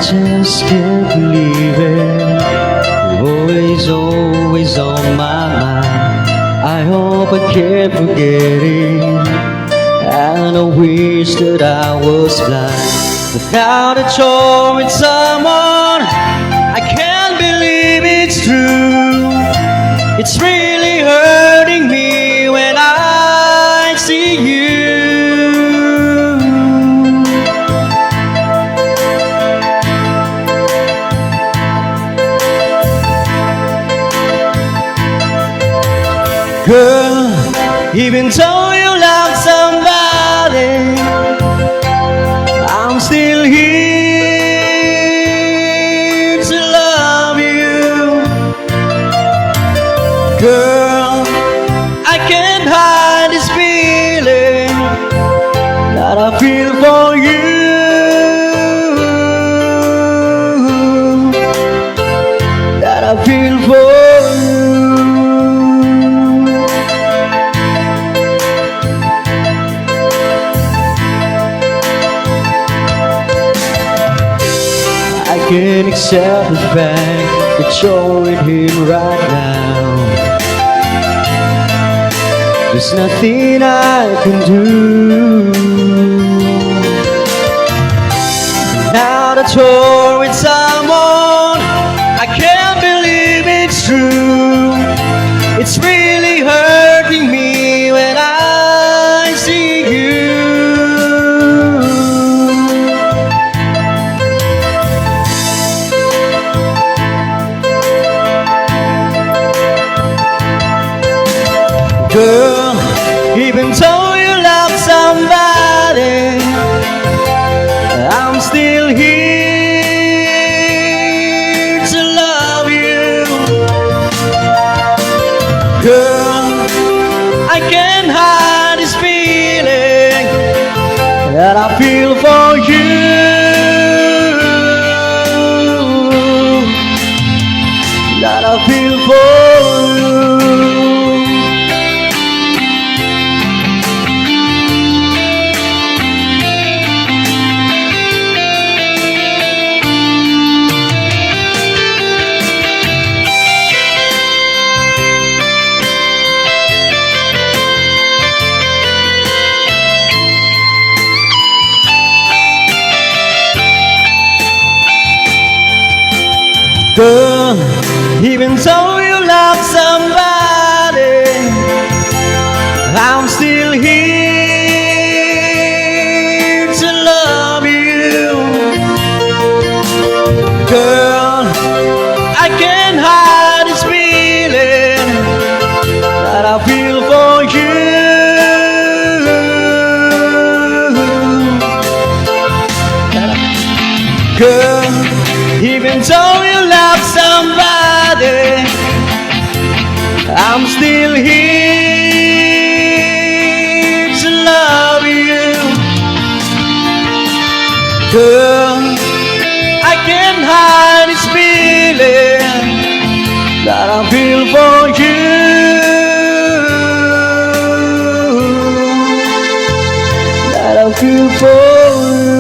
just can't believe it. Always, always on my mind. I hope I can't forget it. And I wish that I was blind. But now that you're with someone, I can't believe it's true. It's really hurting me when I see you. Girl, even though you love somebody, I'm still here to love you. Girl, I can't hide this feeling that I feel for you. That I feel for you. I can't accept the fact that you're with him right now. There's nothing I can do. Now that you're with someone, I can't believe it's true. It's really hurting me when I see you. Girl, even though you love somebody, I'm still here to love you. Girl, I can't hide this feeling that I feel for you. That I feel for you. Girl, even though you love somebody, I'm still here to love you. Girl, I can't hide this feeling that I feel for you. Girl, even though you love somebody, I'm still here to love you. Girl, I can't hide this feeling that I feel for you. That I feel for you.